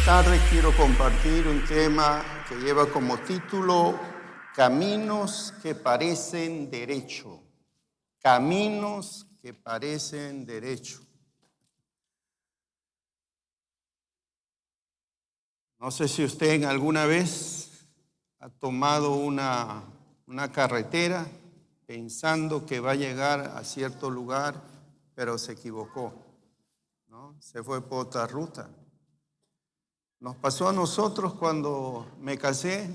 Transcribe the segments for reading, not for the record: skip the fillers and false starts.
tarde quiero compartir un tema que lleva como título Caminos que parecen derecho. Caminos que parecen derecho. No sé si usted alguna vez ha tomado una carretera pensando que va a llegar a cierto lugar, pero se equivocó, ¿no? Se fue por otra ruta. Nos pasó a nosotros cuando me casé,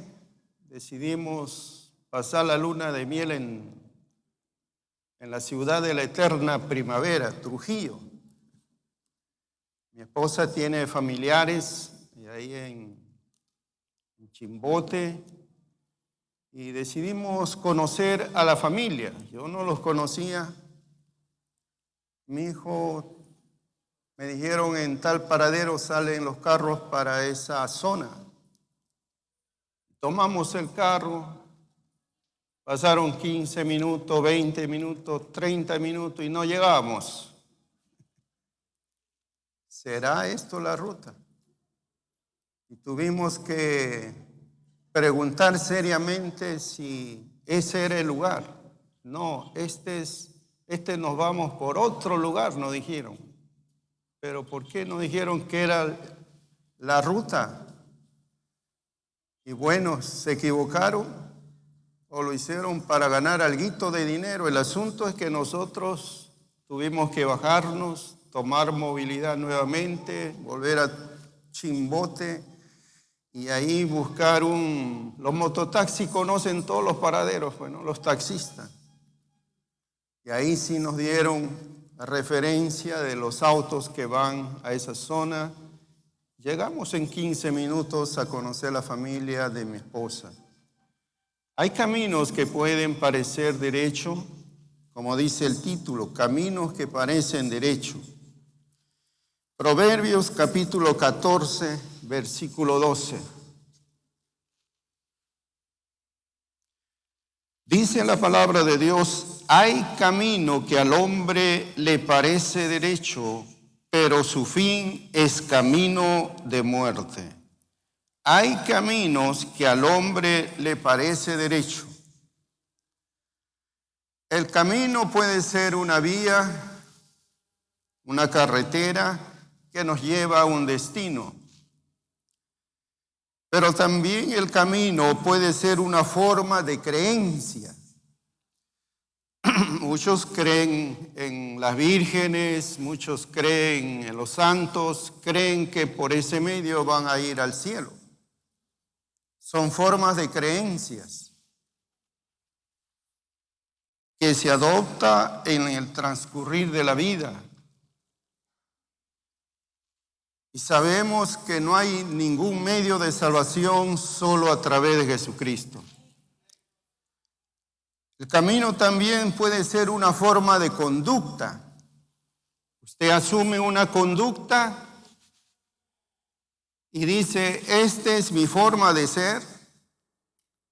decidimos pasar la luna de miel en la ciudad de la eterna primavera, Trujillo. Mi esposa tiene familiares ahí en Chimbote y decidimos conocer a la familia. Yo no los conocía. Mi hijo, me dijeron, en tal paradero salen los carros para esa zona. Tomamos el carro, pasaron 15 minutos, 20 minutos, 30 minutos y no llegamos. ¿Será esto la ruta? Y tuvimos que preguntar seriamente si ese era el lugar. No, nos vamos por otro lugar, nos dijeron. Pero ¿por qué no dijeron que era la ruta? Y bueno, se equivocaron o lo hicieron para ganar alguito de dinero. El asunto es que nosotros tuvimos que bajarnos, tomar movilidad nuevamente, volver a Chimbote y ahí buscar los mototaxis conocen todos los paraderos, bueno, los taxistas. Y ahí sí nos dieron la referencia de los autos que van a esa zona. Llegamos en 15 minutos a conocer la familia de mi esposa. Hay caminos que pueden parecer derecho, como dice el título, caminos que parecen derecho. Proverbios capítulo 14, versículo 12. Dice la palabra de Dios, hay camino que al hombre le parece derecho, pero su fin es camino de muerte. Hay caminos que al hombre le parece derecho. El camino puede ser una vía, una carretera que nos lleva a un destino. Pero también el camino puede ser una forma de creencia. Muchos creen en las vírgenes, muchos creen en los santos, creen que por ese medio van a ir al cielo. Son formas de creencias que se adopta en el transcurrir de la vida. Y sabemos que no hay ningún medio de salvación solo a través de Jesucristo. El camino también puede ser una forma de conducta. Usted asume una conducta y dice, esta es mi forma de ser,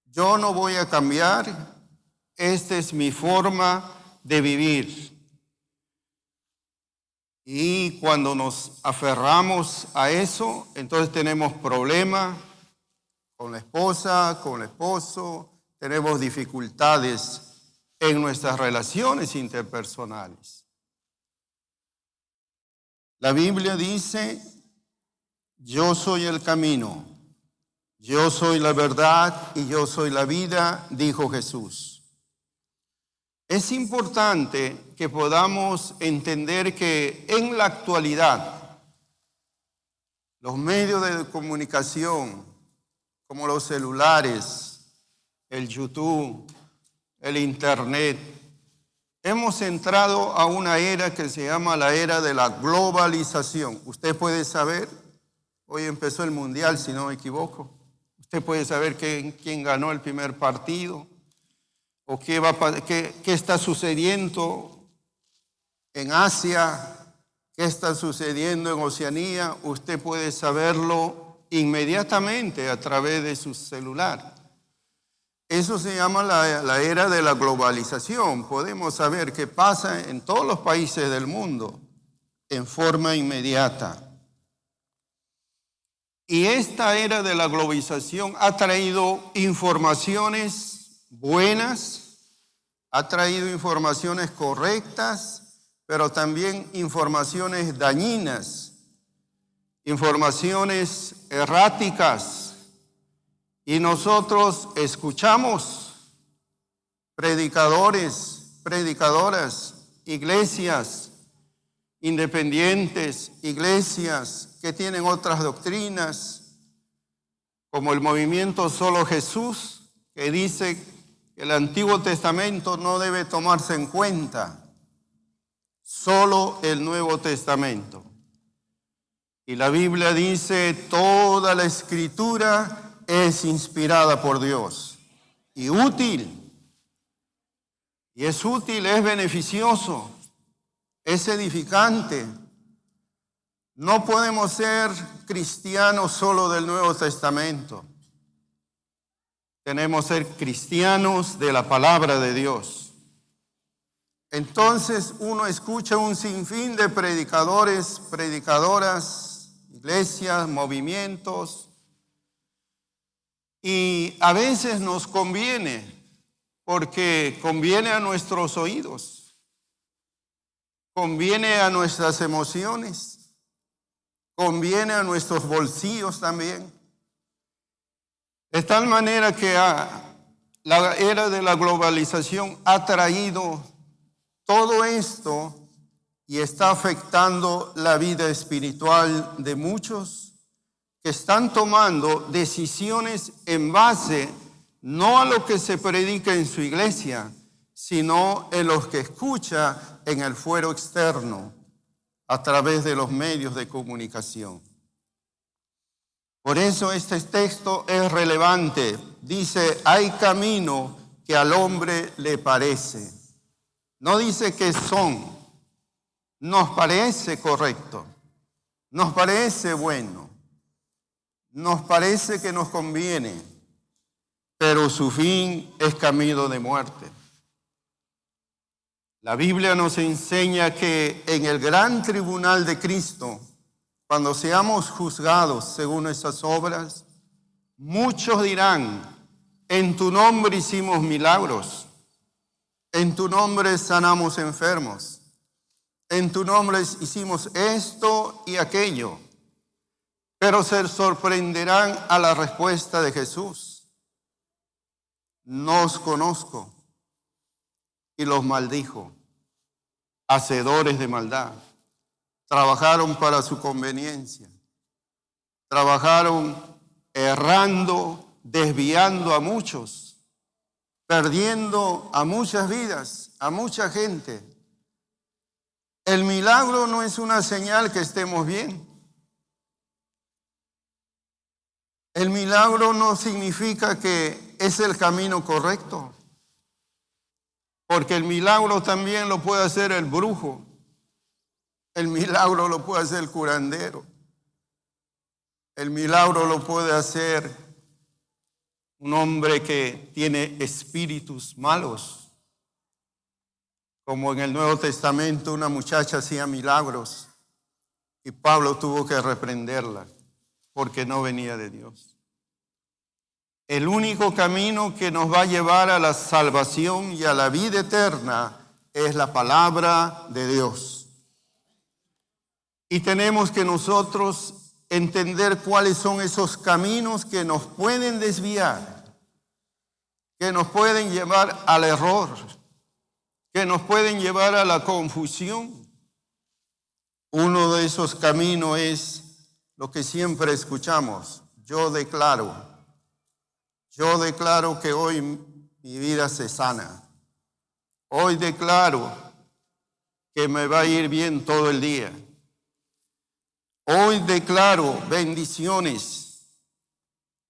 yo no voy a cambiar, esta es mi forma de vivir. Y cuando nos aferramos a eso, entonces tenemos problemas con la esposa, con el esposo, tenemos dificultades en nuestras relaciones interpersonales. La Biblia dice, yo soy el camino, yo soy la verdad y yo soy la vida, dijo Jesús. Es importante que podamos entender que en la actualidad los medios de comunicación, como los celulares, el YouTube, el Internet, hemos entrado a una era que se llama la era de la globalización. Usted puede saber, hoy empezó el Mundial, si no me equivoco, usted puede saber quién ganó el primer partido, o qué está sucediendo en Asia, qué está sucediendo en Oceanía. Usted puede saberlo inmediatamente a través de su celular. Eso se llama la era de la globalización. Podemos saber qué pasa en todos los países del mundo en forma inmediata. Y esta era de la globalización ha traído informaciones buenas, ha traído informaciones correctas, pero también informaciones dañinas, informaciones erráticas. Y nosotros escuchamos predicadores, predicadoras, iglesias independientes, iglesias que tienen otras doctrinas, como el movimiento Solo Jesús, que dice que el Antiguo Testamento no debe tomarse en cuenta, solo el Nuevo Testamento. Y la Biblia dice, toda la Escritura es inspirada por Dios y útil. Y es útil, es beneficioso, es edificante. No podemos ser cristianos solo del Nuevo Testamento. Tenemos que ser cristianos de la palabra de Dios. Entonces uno escucha un sinfín de predicadores, predicadoras, iglesias, movimientos, y a veces nos conviene, porque conviene a nuestros oídos, conviene a nuestras emociones, conviene a nuestros bolsillos también. De tal manera que la era de la globalización ha traído todo esto y está afectando la vida espiritual de muchos que están tomando decisiones en base no a lo que se predica en su iglesia, sino en lo que escucha en el fuero externo a través de los medios de comunicación. Por eso este texto es relevante. Dice, hay camino que al hombre le parece. No dice que son. Nos parece correcto. Nos parece bueno. Nos parece que nos conviene. Pero su fin es camino de muerte. La Biblia nos enseña que en el gran tribunal de Cristo, cuando seamos juzgados según nuestras obras, muchos dirán, en tu nombre hicimos milagros, en tu nombre sanamos enfermos, en tu nombre hicimos esto y aquello. Pero se sorprenderán a la respuesta de Jesús. No os conozco. Y los maldijo, hacedores de maldad. Trabajaron para su conveniencia. Trabajaron errando, desviando a muchos, perdiendo a muchas vidas, a mucha gente. El milagro no es una señal que estemos bien. El milagro no significa que es el camino correcto, porque el milagro también lo puede hacer el brujo, el milagro lo puede hacer el curandero, el milagro lo puede hacer un hombre que tiene espíritus malos, como en el Nuevo Testamento una muchacha hacía milagros y Pablo tuvo que reprenderla porque no venía de Dios. El único camino que nos va a llevar a la salvación y a la vida eterna es la palabra de Dios. Y tenemos que nosotros entender cuáles son esos caminos que nos pueden desviar, que nos pueden llevar al error, que nos pueden llevar a la confusión. Uno de esos caminos es lo que siempre escuchamos: yo declaro que hoy mi vida se sana. Hoy declaro que me va a ir bien todo el día. Hoy declaro bendiciones,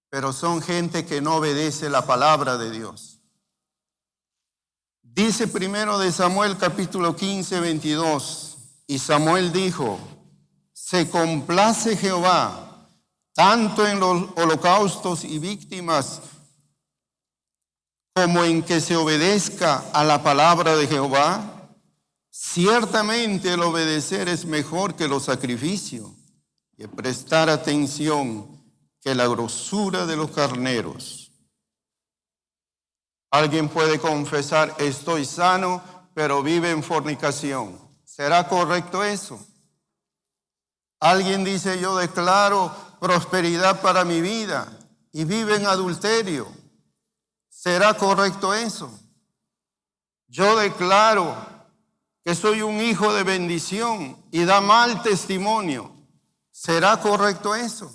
pero son gente que no obedece la palabra de Dios. Dice primero de Samuel capítulo 15, 22, y Samuel dijo, se complace Jehová tanto en los holocaustos y víctimas como en que se obedezca a la palabra de Jehová. Ciertamente el obedecer es mejor que los sacrificios, y prestar atención que la grosura de los carneros. Alguien puede confesar, estoy sano, pero vive en fornicación. ¿Será correcto eso? Alguien dice, yo declaro prosperidad para mi vida y vive en adulterio. ¿Será correcto eso? Yo declaro que soy un hijo de bendición y da mal testimonio. ¿Será correcto eso?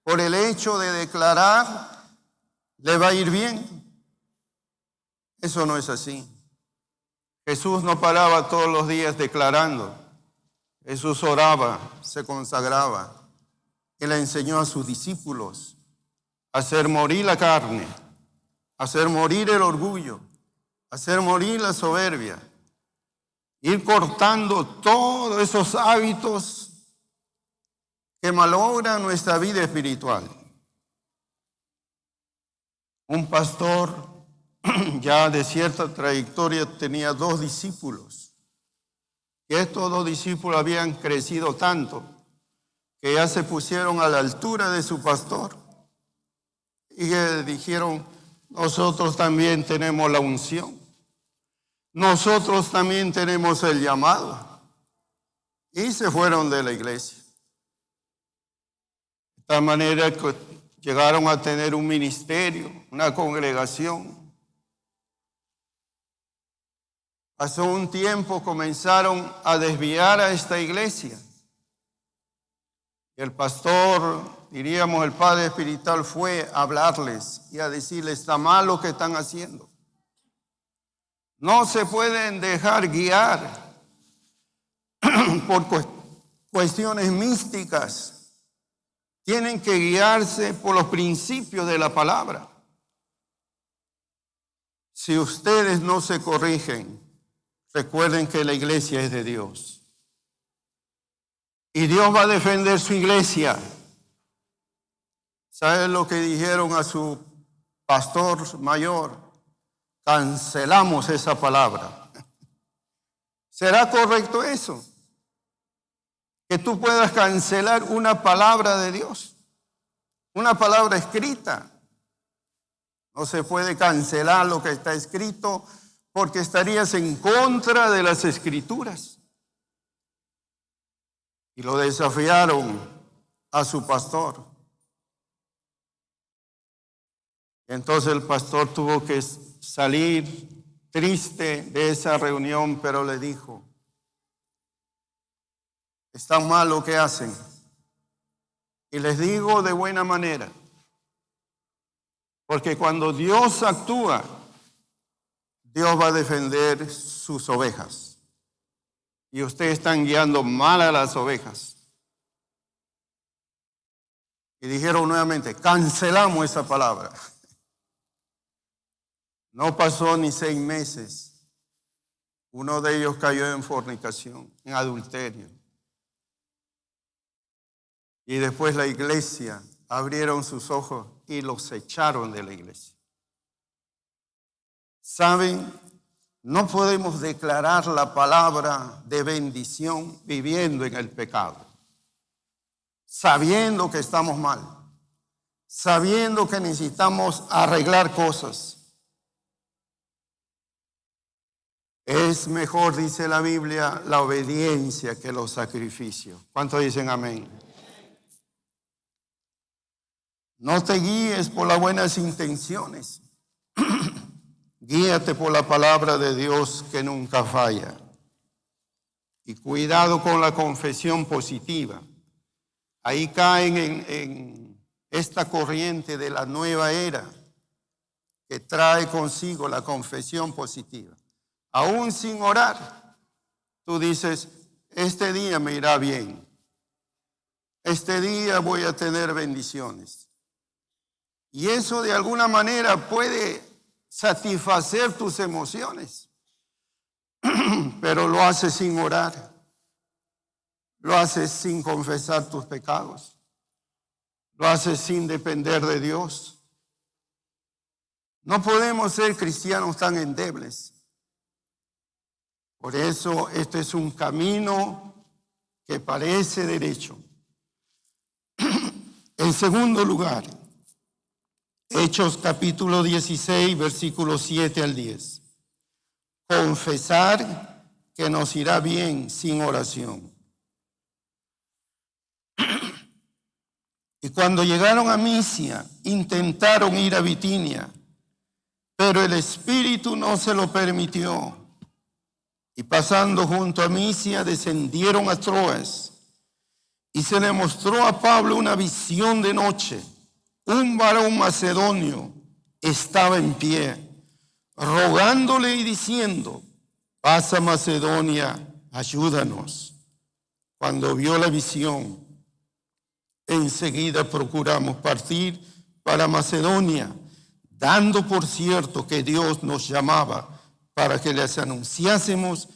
Por el hecho de declarar, ¿le va a ir bien? Eso no es así. Jesús no paraba todos los días declarando. Jesús oraba, se consagraba y le enseñó a sus discípulos a hacer morir la carne, a hacer morir el orgullo, a hacer morir la soberbia, ir cortando todos esos hábitos que malogran nuestra vida espiritual. Un pastor ya de cierta trayectoria tenía 2 discípulos. Y estos 2 discípulos habían crecido tanto que ya se pusieron a la altura de su pastor. Y dijeron, nosotros también tenemos la unción. Nosotros también tenemos el llamado. Y se fueron de la iglesia. De tal manera que llegaron a tener un ministerio, una congregación. Pasó un tiempo, comenzaron a desviar a esta iglesia. Y el pastor, diríamos el padre espiritual, fue a hablarles y a decirles, está mal lo que están haciendo. No se pueden dejar guiar por cuestiones místicas. Tienen que guiarse por los principios de la palabra. Si ustedes no se corrigen, recuerden que la iglesia es de Dios. Y Dios va a defender su iglesia. ¿Saben lo que dijeron a su pastor mayor? Cancelamos esa palabra. ¿Será correcto eso? Que tú puedas cancelar una palabra de Dios, una palabra escrita. No se puede cancelar lo que está escrito porque estarías en contra de las escrituras. Y lo desafiaron a su pastor. Entonces el pastor tuvo que salir triste de esa reunión, pero le dijo, está mal lo que hacen. Y les digo de buena manera, porque cuando Dios actúa, Dios va a defender sus ovejas. Y ustedes están guiando mal a las ovejas. Y dijeron nuevamente, cancelamos esa palabra. No pasó ni 6 meses. Uno de ellos cayó en fornicación, en adulterio. Y después la iglesia abrieron sus ojos y los echaron de la iglesia. ¿Saben? No podemos declarar la palabra de bendición viviendo en el pecado, sabiendo que estamos mal, sabiendo que necesitamos arreglar cosas. Es mejor, dice la Biblia, la obediencia que los sacrificios. ¿Cuántos dicen amén? No te guíes por las buenas intenciones. Guíate por la palabra de Dios que nunca falla. Y cuidado con la confesión positiva. Ahí caen en esta corriente de la nueva era que trae consigo la confesión positiva. Aún sin orar, tú dices, este día me irá bien. Este día voy a tener bendiciones. Y eso de alguna manera puede satisfacer tus emociones, pero lo haces sin orar, lo haces sin confesar tus pecados, lo haces sin depender de Dios. No podemos ser cristianos tan endebles. Por eso este es un camino que parece derecho, En segundo lugar, Hechos capítulo 16, versículos 7 al 10. Confesar que nos irá bien sin oración. Y cuando llegaron a Misia, intentaron ir a Bitinia, pero el Espíritu no se lo permitió. Y pasando junto a Misia, descendieron a Troas. Y se le mostró a Pablo una visión de noche. Un varón macedonio estaba en pie, rogándole y diciendo: pasa Macedonia, ayúdanos. Cuando vio la visión, enseguida procuramos partir para Macedonia, dando por cierto que Dios nos llamaba para que les anunciásemos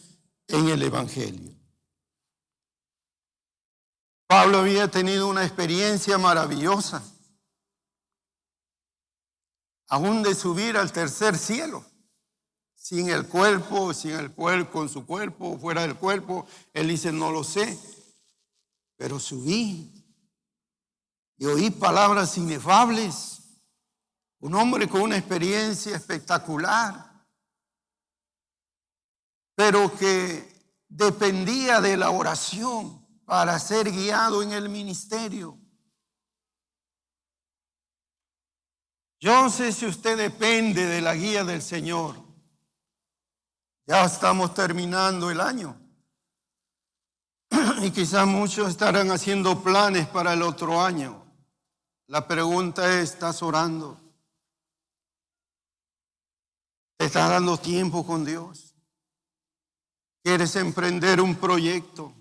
en el Evangelio. Pablo había tenido una experiencia maravillosa, aún de subir al tercer cielo, sin el cuerpo, con su cuerpo, fuera del cuerpo. Él dice: no lo sé, pero subí y oí palabras inefables. Un hombre con una experiencia espectacular, pero que dependía de la oración para ser guiado en el ministerio. Yo no sé si usted depende de la guía del Señor. Ya estamos terminando el año y quizás muchos estarán haciendo planes para el otro año. La pregunta es: ¿estás orando? ¿Te estás dando tiempo con Dios? ¿Quieres emprender un proyecto?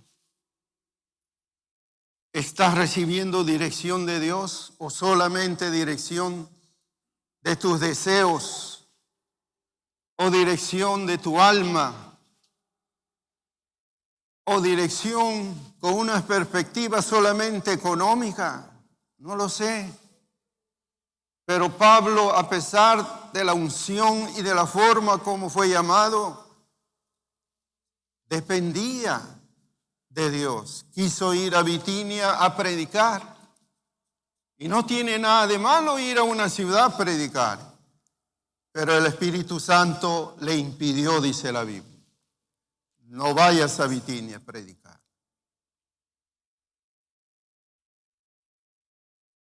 ¿Estás recibiendo dirección de Dios o solamente dirección de tus deseos o dirección de tu alma o dirección con una perspectiva solamente económica? No lo sé. Pero Pablo, a pesar de la unción y de la forma como fue llamado, dependía de Dios. Quiso ir a Bitinia a predicar. Y no tiene nada de malo ir a una ciudad a predicar. Pero el Espíritu Santo le impidió, dice la Biblia: no vayas a Bitinia a predicar.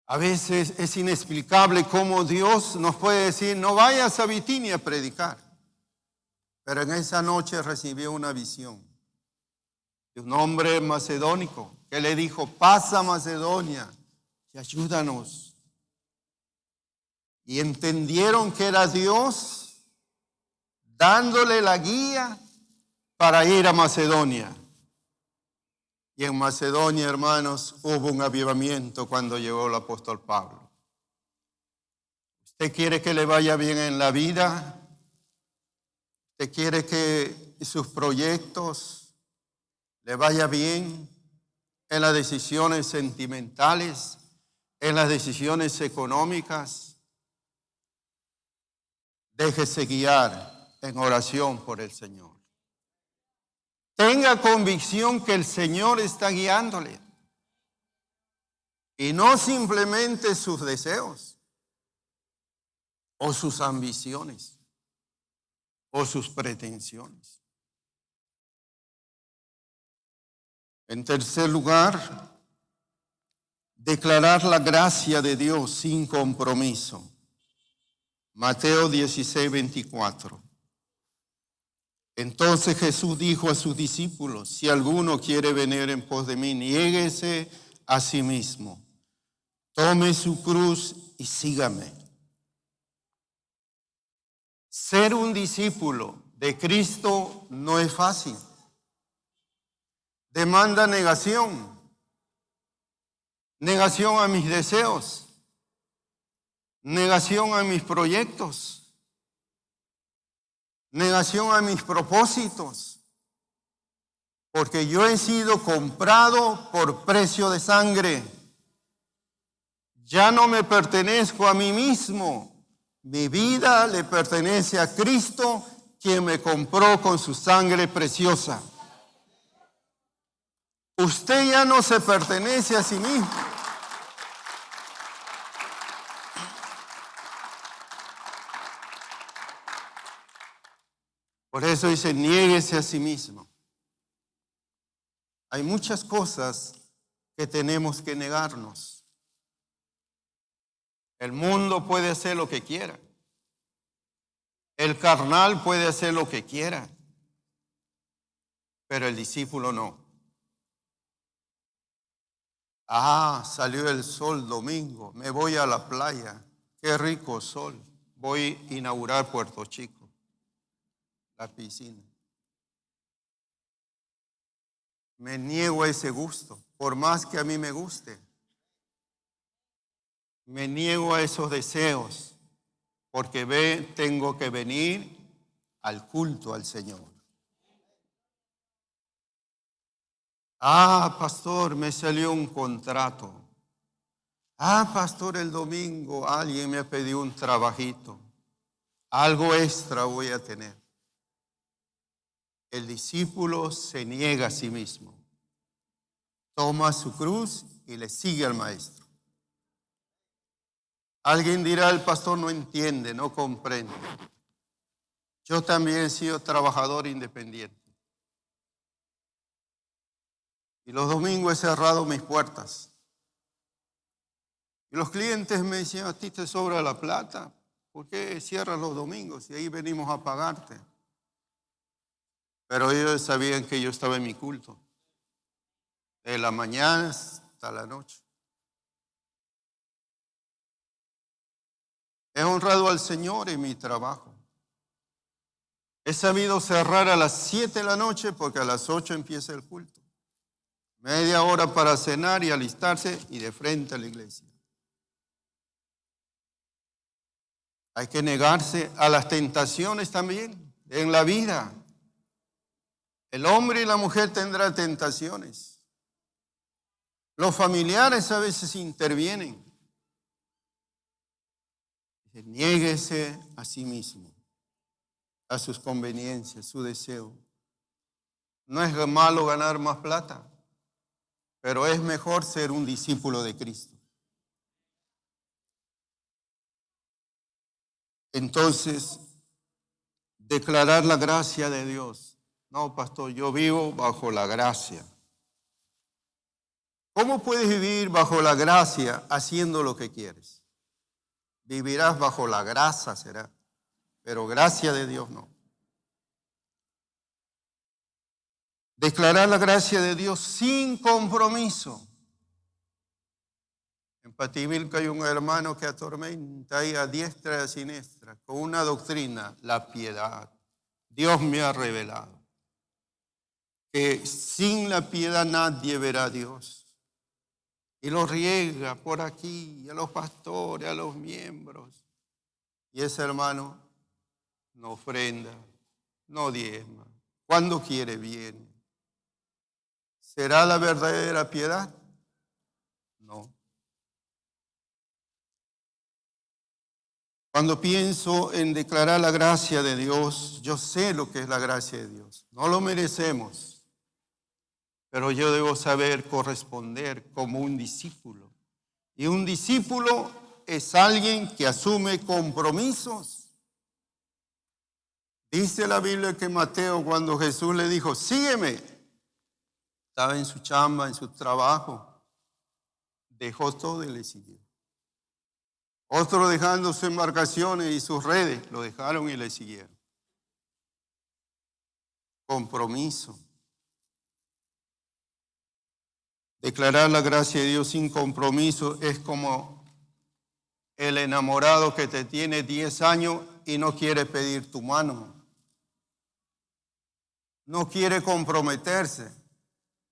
A veces es inexplicable cómo Dios nos puede decir: no vayas a Bitinia a predicar. Pero en esa noche recibió una visión de un hombre macedónico que le dijo: pasa Macedonia y ayúdanos. Y entendieron que era Dios dándole la guía para ir a Macedonia. Y en Macedonia, hermanos, hubo un avivamiento cuando llegó el apóstol Pablo. ¿Usted quiere que le vaya bien en la vida? ¿Usted quiere que sus proyectos le vaya bien en las decisiones sentimentales, en las decisiones económicas? Déjese guiar en oración por el Señor. Tenga convicción que el Señor está guiándole y no simplemente sus deseos o sus ambiciones o sus pretensiones. En tercer lugar, declarar la gracia de Dios sin compromiso. Mateo 16, 24. Entonces Jesús dijo a sus discípulos: si alguno quiere venir en pos de mí, niéguese a sí mismo, tome su cruz y sígame. Ser un discípulo de Cristo no es fácil. Demanda negación. Negación a mis deseos. Negación a mis proyectos. Negación a mis propósitos, porque yo he sido comprado por precio de sangre. Ya no me pertenezco a mí mismo. Mi vida le pertenece a Cristo, quien me compró con su sangre preciosa. Usted ya no se pertenece a sí mismo. Por eso dice, niéguese a sí mismo. Hay muchas cosas que tenemos que negarnos. El mundo puede hacer lo que quiera. El carnal puede hacer lo que quiera. Pero el discípulo no. Salió el sol domingo, me voy a la playa. Qué rico sol. Voy a inaugurar Puerto Chico, la piscina. Me niego a ese gusto, por más que a mí me guste. Me niego a esos deseos, porque tengo que venir al culto al Señor. Pastor, me salió un contrato. Pastor, el domingo alguien me pidió un trabajito. Algo extra voy a tener. El discípulo se niega a sí mismo. Toma su cruz y le sigue al maestro. Alguien dirá, el pastor no entiende, no comprende. Yo también he sido trabajador independiente. Y los domingos he cerrado mis puertas. Y los clientes me decían, a ti te sobra la plata, ¿por qué cierras los domingos? Y ahí venimos a pagarte. Pero ellos sabían que yo estaba en mi culto, de la mañana hasta la noche. He honrado al Señor en mi trabajo. He sabido cerrar a las 7 de la noche porque a las 8 empieza el culto. Media hora para cenar y alistarse y de frente a la iglesia. Hay que negarse a las tentaciones también en la vida. El hombre y la mujer tendrán tentaciones. Los familiares a veces intervienen. Niéguese a sí mismo, a sus conveniencias, su deseo. No es malo ganar más plata, pero es mejor ser un discípulo de Cristo. Entonces, declarar la gracia de Dios. No, pastor, yo vivo bajo la gracia. ¿Cómo puedes vivir bajo la gracia haciendo lo que quieres? Vivirás bajo la grasa, será, pero gracia de Dios no. Declarar la gracia de Dios sin compromiso. En Pativilca hay un hermano que atormenta ahí a diestra y a siniestra con una doctrina, la piedad. Dios me ha revelado que sin la piedad nadie verá a Dios. Y lo riega por aquí, a los pastores, a los miembros. Y ese hermano no ofrenda, no diezma. Cuando quiere viene. ¿Será la verdadera piedad? No. Cuando pienso en declarar la gracia de Dios, yo sé lo que es la gracia de Dios. No lo merecemos, pero yo debo saber corresponder como un discípulo. Y un discípulo es alguien que asume compromisos. Dice la Biblia que Mateo, cuando Jesús le dijo, sígueme, estaba en su chamba, en su trabajo, dejó todo y le siguió. Otro dejando sus embarcaciones y sus redes, lo dejaron y le siguieron. Compromiso. Declarar la gracia de Dios sin compromiso es como el enamorado que te tiene 10 años y no quiere pedir tu mano. No quiere comprometerse.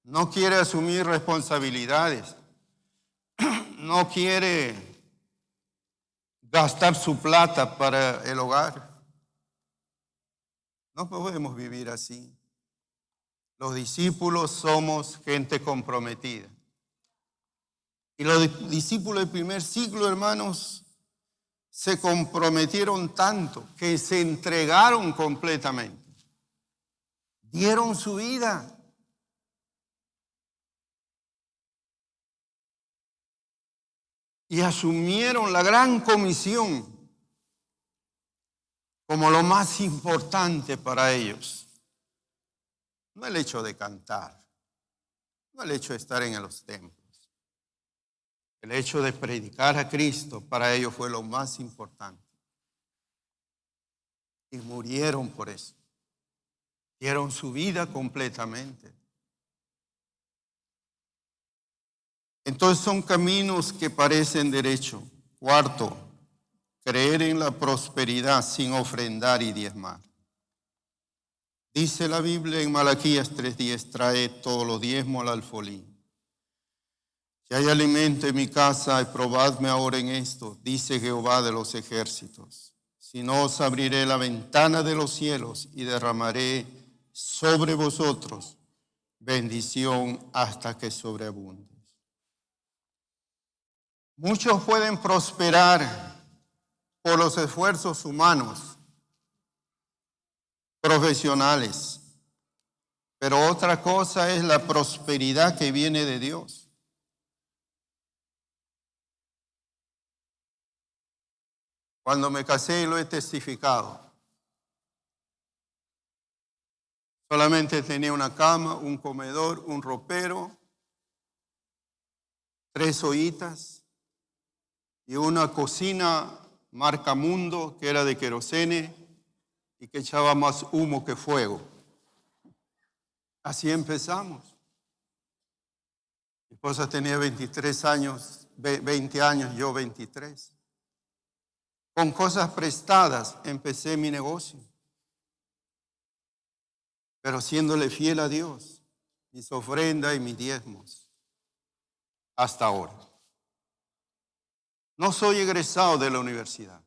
No quiere asumir responsabilidades. No quiere gastar su plata para el hogar. No podemos vivir así. Los discípulos somos gente comprometida. Y los discípulos del primer siglo, hermanos, se comprometieron tanto que se entregaron completamente. Dieron su vida. Y asumieron la gran comisión como lo más importante para ellos. No el hecho de cantar, no el hecho de estar en los templos. El hecho de predicar a Cristo para ellos fue lo más importante. Y murieron por eso. Dieron su vida completamente. Entonces son caminos que parecen derecho. Cuarto, creer en la prosperidad sin ofrendar y diezmar. Dice la Biblia en Malaquías 3:10, trae todo lo diezmo al alfolí. Si hay alimento en mi casa, probadme ahora en esto, dice Jehová de los ejércitos. Si no, os abriré la ventana de los cielos y derramaré sobre vosotros bendición hasta que sobreabunde. Muchos pueden prosperar por los esfuerzos humanos, profesionales, pero otra cosa es la prosperidad que viene de Dios. Cuando me casé lo he testificado. Solamente tenía una cama, un comedor, un ropero, 3 ollitas y una cocina marca Mundo que era de querosene y que echaba más humo que fuego. Así empezamos. Mi esposa tenía 23 años, 20 años, yo 23. Con cosas prestadas empecé mi negocio. Pero siéndole fiel a Dios, mis ofrendas y mis diezmos, hasta ahora. No soy egresado de la universidad.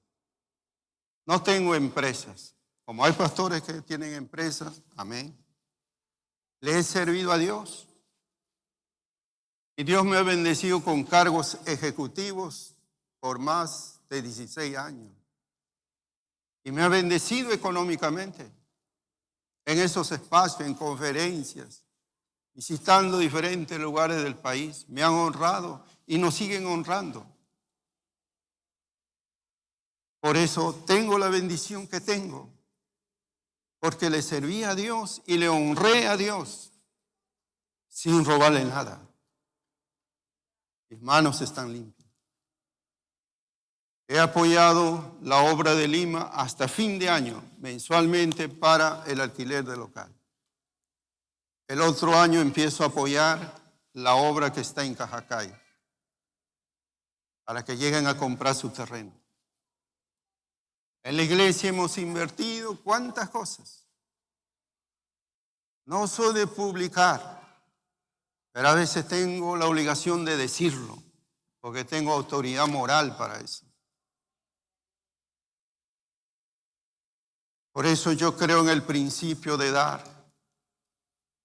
No tengo empresas. Como hay pastores que tienen empresas, amén. Le he servido a Dios. Y Dios me ha bendecido con cargos ejecutivos por más de 16 años. Y me ha bendecido económicamente en esos espacios, en conferencias, visitando diferentes lugares del país. Me han honrado y nos siguen honrando. Por eso tengo la bendición que tengo, porque le serví a Dios y le honré a Dios sin robarle nada. Mis manos están limpias. He apoyado la obra de Lima hasta fin de año, mensualmente para el alquiler del local. El otro año empiezo a apoyar la obra que está en Cajacay, para que lleguen a comprar su terreno. En la iglesia hemos invertido cuántas cosas. No soy de publicar, pero a veces tengo la obligación de decirlo, porque tengo autoridad moral para eso. Por eso yo creo en el principio de dar.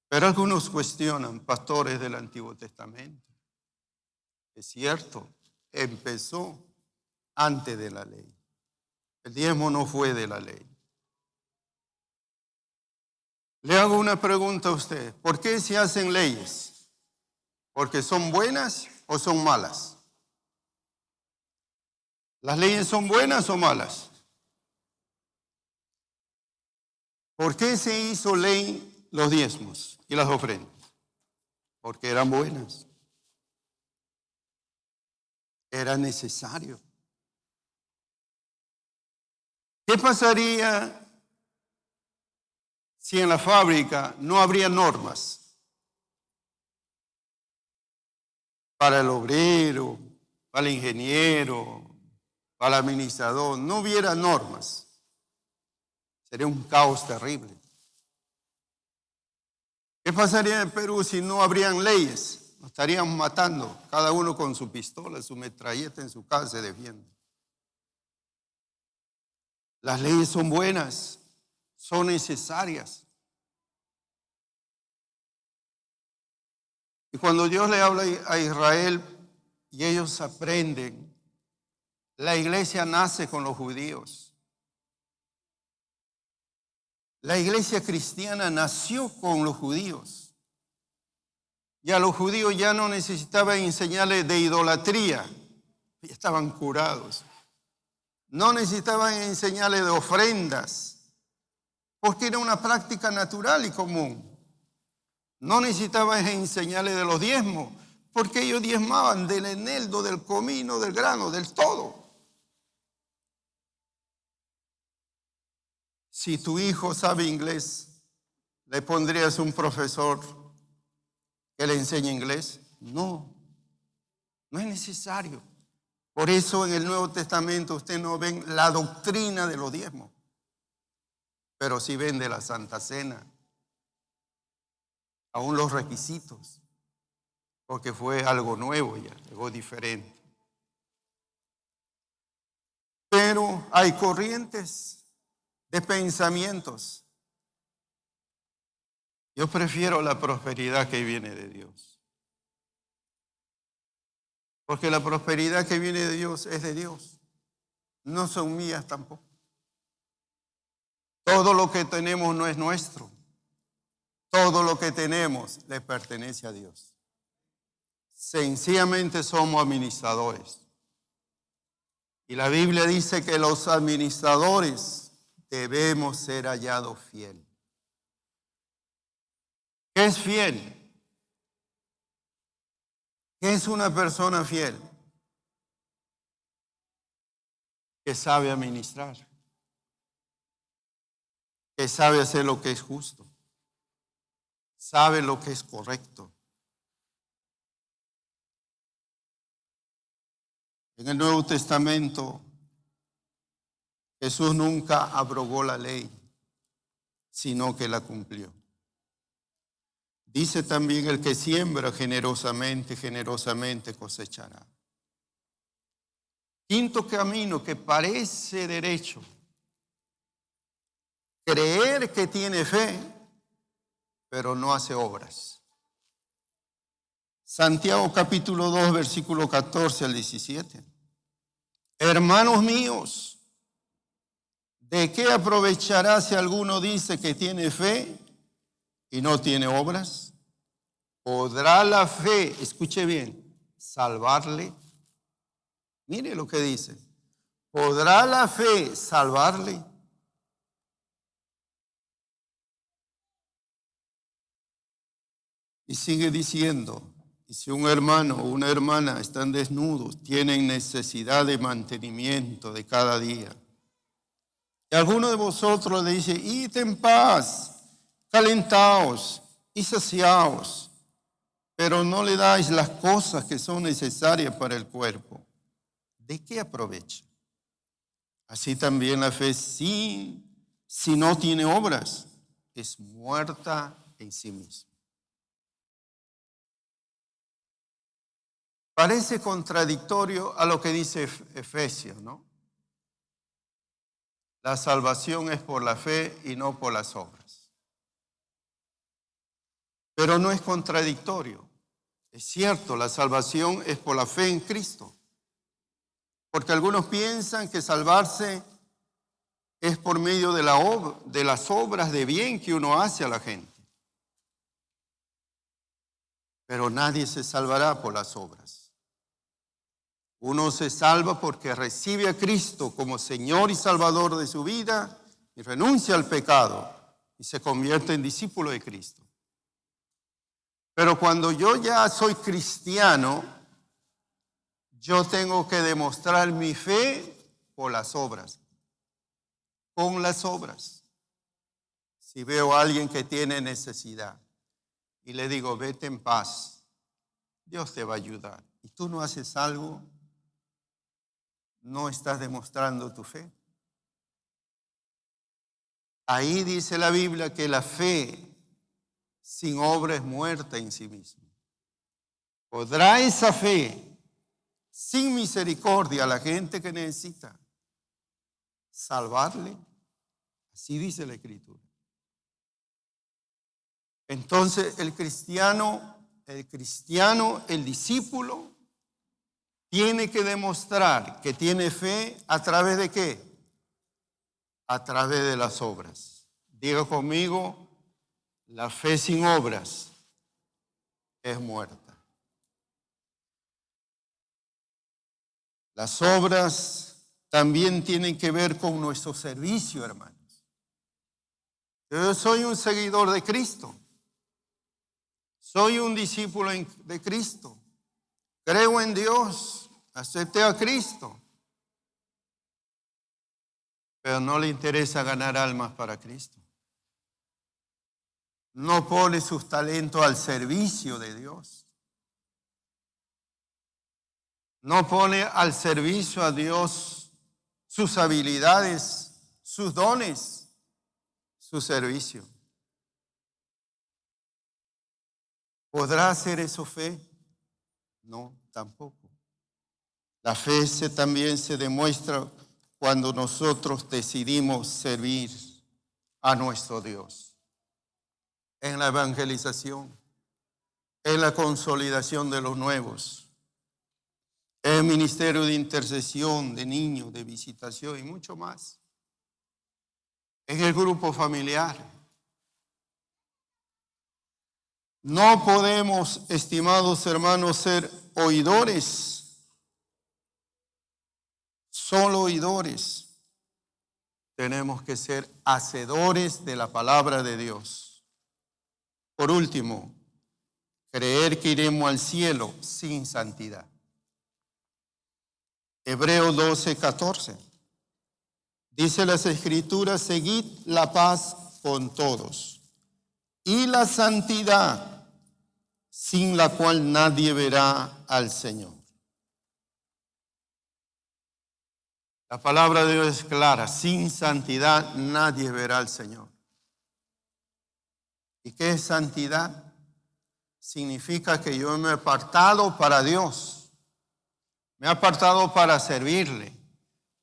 Pero algunos cuestionan, pastores del Antiguo Testamento. Es cierto, empezó antes de la ley. El diezmo no fue de la ley. Le hago una pregunta a usted. ¿Por qué se hacen leyes? ¿Porque son buenas o son malas? ¿Las leyes son buenas o malas? ¿Por qué se hizo ley los diezmos y las ofrendas? Porque eran buenas. Era necesario. ¿Qué pasaría si en la fábrica no habría normas para el obrero, para el ingeniero, para el administrador? No hubiera normas. Sería un caos terrible. ¿Qué pasaría en Perú si no habrían leyes? Nos estarían matando, cada uno con su pistola, su metralleta en su casa se defiende. Las leyes son buenas, son necesarias. Y cuando Dios le habla a Israel y ellos aprenden, la iglesia nace con los judíos. La iglesia cristiana nació con los judíos. Y a los judíos ya no necesitaban enseñarles de idolatría, ya estaban curados. No necesitaban enseñarle de ofrendas, porque era una práctica natural y común. No necesitaban enseñarle de los diezmos, porque ellos diezmaban del eneldo, del comino, del grano, del todo. Si tu hijo sabe inglés, ¿le pondrías un profesor que le enseñe inglés? No, no es necesario. Por eso en el Nuevo Testamento usted no ven la doctrina de los diezmos, pero sí ven de la Santa Cena, aún los requisitos, porque fue algo nuevo ya, algo diferente. Pero hay corrientes de pensamientos. Yo prefiero la prosperidad que viene de Dios, porque la prosperidad que viene de Dios es de Dios, no son mías tampoco. Todo lo que tenemos no es nuestro, todo lo que tenemos le pertenece a Dios. Sencillamente somos administradores. Y la Biblia dice que los administradores debemos ser hallados fieles. ¿Qué es fiel? ¿Qué es una persona fiel? Que sabe administrar, que sabe hacer lo que es justo, sabe lo que es correcto. En el Nuevo Testamento, Jesús nunca abrogó la ley, sino que la cumplió. Dice también: el que siembra generosamente, generosamente cosechará. Quinto camino que parece derecho: creer que tiene fe, pero no hace obras. Santiago capítulo 2, versículo 14 al 17. Hermanos míos, ¿de qué aprovechará si alguno dice que tiene fe y no tiene obras? ¿Podrá la fe, escuche bien, salvarle? Mire lo que dice. ¿Podrá la fe salvarle? Y sigue diciendo: y si un hermano o una hermana están desnudos, tienen necesidad de mantenimiento de cada día, y alguno de vosotros le dice: id en paz, calentaos y saciaos, pero no le dais las cosas que son necesarias para el cuerpo, ¿de qué aprovecha? Así también la fe, si no tiene obras, es muerta en sí misma. Parece contradictorio a lo que dice Efesios, ¿no? La salvación es por la fe y no por las obras. Pero no es contradictorio. Es cierto, la salvación es por la fe en Cristo. Porque algunos piensan que salvarse es por medio de las obras de bien que uno hace a la gente. Pero nadie se salvará por las obras. Uno se salva porque recibe a Cristo como Señor y Salvador de su vida y renuncia al pecado y se convierte en discípulo de Cristo. Pero cuando yo ya soy cristiano, yo tengo que demostrar mi fe por las obras, con las obras. Si veo a alguien que tiene necesidad y le digo: vete en paz, Dios te va a ayudar, y tú no haces algo, no estás demostrando tu fe. Ahí dice la Biblia que la fe sin obra es muerta en sí misma. ¿Podrá esa fe sin misericordia a la gente que necesita salvarle? Así dice la Escritura. Entonces el discípulo tiene que demostrar que tiene fe ¿a través de qué? A través de las obras. Diga conmigo: la fe sin obras es muerta. Las obras también tienen que ver con nuestro servicio, hermanos. Yo soy un seguidor de Cristo. Soy un discípulo de Cristo. Creo en Dios. Acepté a Cristo. Pero no le interesa ganar almas para Cristo. No pone sus talentos al servicio de Dios. No pone al servicio a Dios sus habilidades, sus dones, su servicio. ¿Podrá hacer eso fe? No, tampoco. La fe también se demuestra cuando nosotros decidimos servir a nuestro Dios. En la evangelización, en la consolidación de los nuevos, en el ministerio de intercesión, de niños, de visitación y mucho más. En el grupo familiar. No podemos, estimados hermanos, ser oidores, solo oidores. Tenemos que ser hacedores de la palabra de Dios. Por último, creer que iremos al cielo sin santidad. Hebreos 12:14. Dice las Escrituras: seguid la paz con todos y la santidad, sin la cual nadie verá al Señor. La palabra de Dios es clara: sin santidad nadie verá al Señor. ¿Y qué es santidad? Significa que yo me he apartado para Dios, me he apartado para servirle,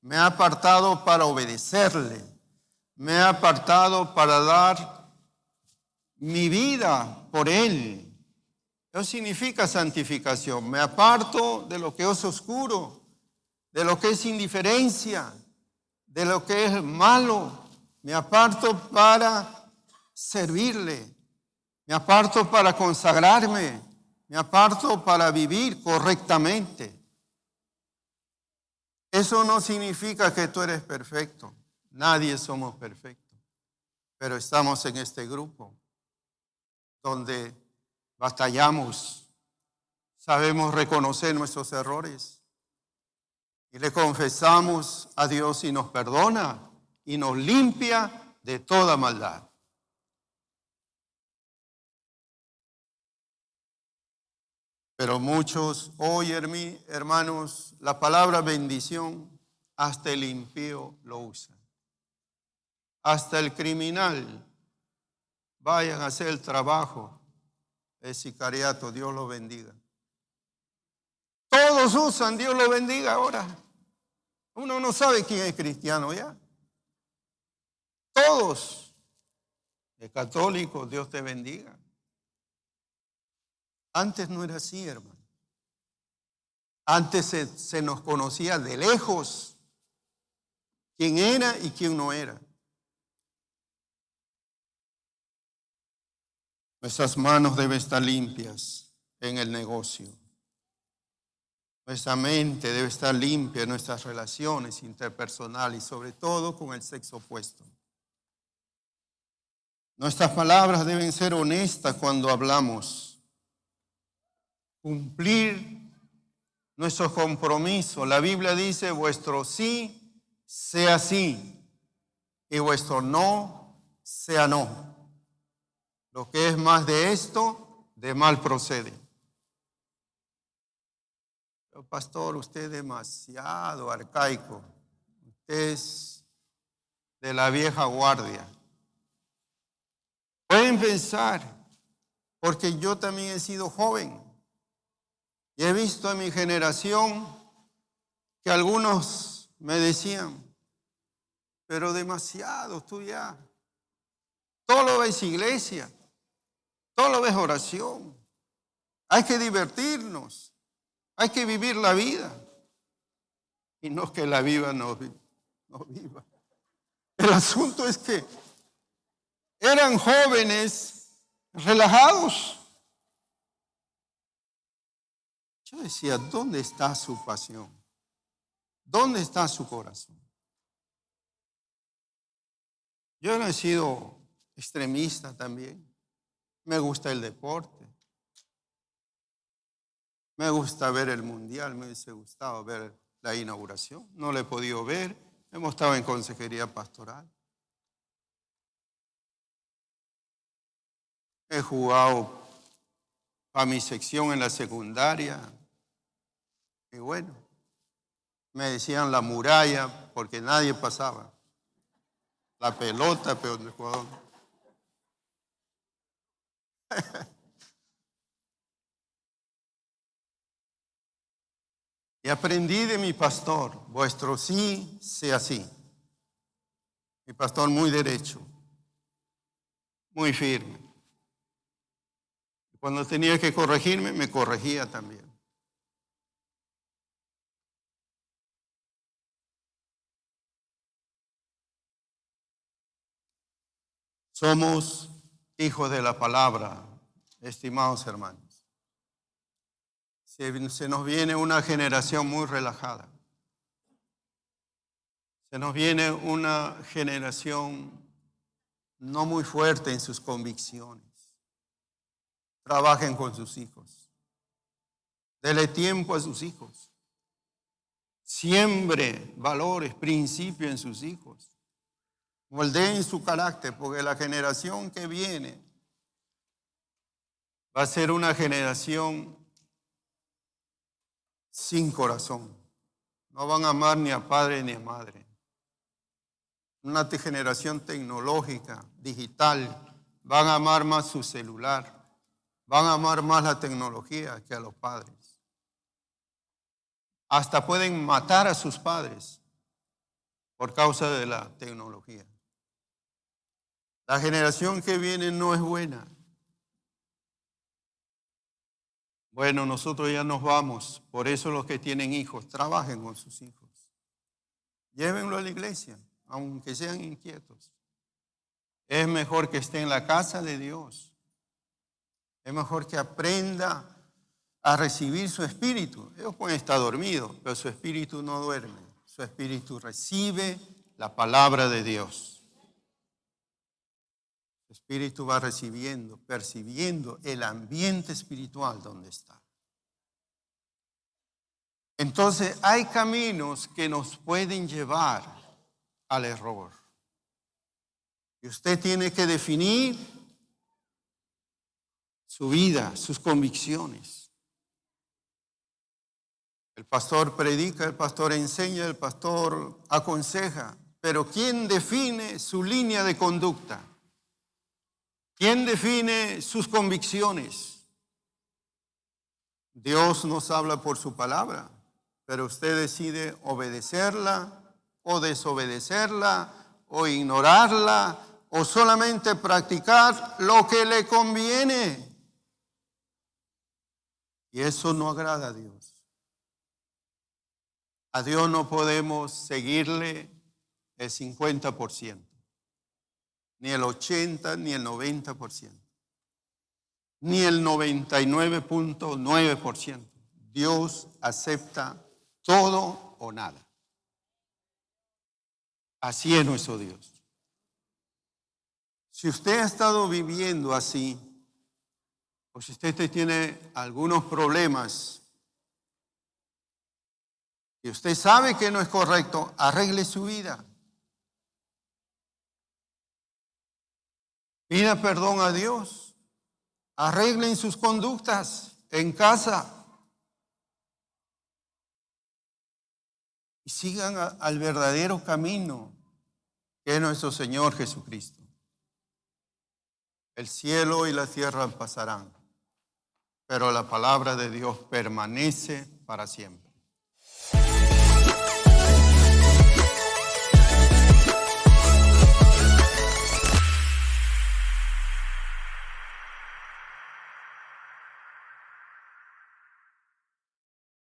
me he apartado para obedecerle, me he apartado para dar mi vida por Él. Eso significa santificación. Me aparto de lo que es oscuro, de lo que es indiferencia, de lo que es malo. Me aparto para servirle. Me aparto para consagrarme. Me aparto para vivir correctamente. Eso no significa que tú eres perfecto. Nadie somos perfectos. Pero estamos en este grupo donde batallamos, sabemos reconocer nuestros errores y le confesamos a Dios y nos perdona y nos limpia de toda maldad. Pero muchos hoy, hermanos, la palabra bendición hasta el impío lo usa. Hasta el criminal. Vayan a hacer el trabajo. El sicariato, Dios lo bendiga. Todos usan, Dios lo bendiga ahora. Uno no sabe quién es cristiano ya. Todos. El católico, Dios te bendiga. Antes no era así, hermano. Antes se nos conocía de lejos quién era y quién no era. Nuestras manos deben estar limpias en el negocio. Nuestra mente debe estar limpia en nuestras relaciones interpersonales y sobre todo con el sexo opuesto. Nuestras palabras deben ser honestas cuando hablamos. Cumplir nuestros compromisos. La Biblia dice: vuestro sí sea sí y vuestro no sea no. Lo que es más de esto, de mal procede. Pero pastor, usted es demasiado arcaico. Usted es de la vieja guardia. Pueden pensar, porque yo también he sido joven y he visto en mi generación que algunos me decían: pero demasiado, tú ya. Todo lo ves iglesia. Todo lo ves oración. Hay que divertirnos. Hay que vivir la vida. Y no que la viva no viva. El asunto es que eran jóvenes relajados. Yo decía: ¿dónde está su pasión? ¿Dónde está su corazón? Yo no he sido extremista también. Me gusta el deporte. Me gusta ver el mundial. Me hubiese gustado ver la inauguración. No lo he podido ver. Hemos estado en consejería pastoral. He jugado a mi sección en la secundaria. Y bueno, me decían la muralla porque nadie pasaba. La pelota, pero el jugador. Y aprendí de mi pastor, vuestro sí sea sí. Mi pastor muy derecho, muy firme. Cuando tenía que corregirme, me corregía también. Somos hijos de la palabra, estimados hermanos. Se nos viene una generación muy relajada. Se nos viene una generación no muy fuerte en sus convicciones. Trabajen con sus hijos. Dele tiempo a sus hijos. Siembre valores, principios en sus hijos. Moldeen su carácter, porque la generación que viene va a ser una generación sin corazón. No van a amar ni a padre ni a madre. Una generación tecnológica, digital, van a amar más su celular, van a amar más la tecnología que a los padres. Hasta pueden matar a sus padres por causa de la tecnología. La generación que viene no es buena. Bueno, nosotros ya nos vamos, por eso los que tienen hijos, trabajen con sus hijos. Llévenlo a la iglesia, aunque sean inquietos. Es mejor que esté en la casa de Dios. Es mejor que aprenda a recibir su espíritu. Ellos pueden estar dormidos, pero su espíritu no duerme. Su espíritu recibe la palabra de Dios. Su espíritu va recibiendo, percibiendo el ambiente espiritual donde está. Entonces hay caminos que nos pueden llevar al error. Y usted tiene que definir su vida, sus convicciones. El pastor predica, el pastor enseña, el pastor aconseja, pero ¿quién define su línea de conducta? ¿Quién define sus convicciones? Dios nos habla por su palabra, pero usted decide obedecerla o desobedecerla o ignorarla o solamente practicar lo que le conviene. Y eso no agrada a Dios. A Dios no podemos seguirle el 50%, ni el 80%, ni el 90%, ni el 99.9%. Dios acepta todo o nada. Así es nuestro Dios. Si usted ha estado viviendo así, o si usted tiene algunos problemas, y usted sabe que no es correcto, arregle su vida. Pida perdón a Dios. Arreglen sus conductas en casa. Y sigan al verdadero camino, que es nuestro Señor Jesucristo. El cielo y la tierra pasarán, pero la palabra de Dios permanece para siempre.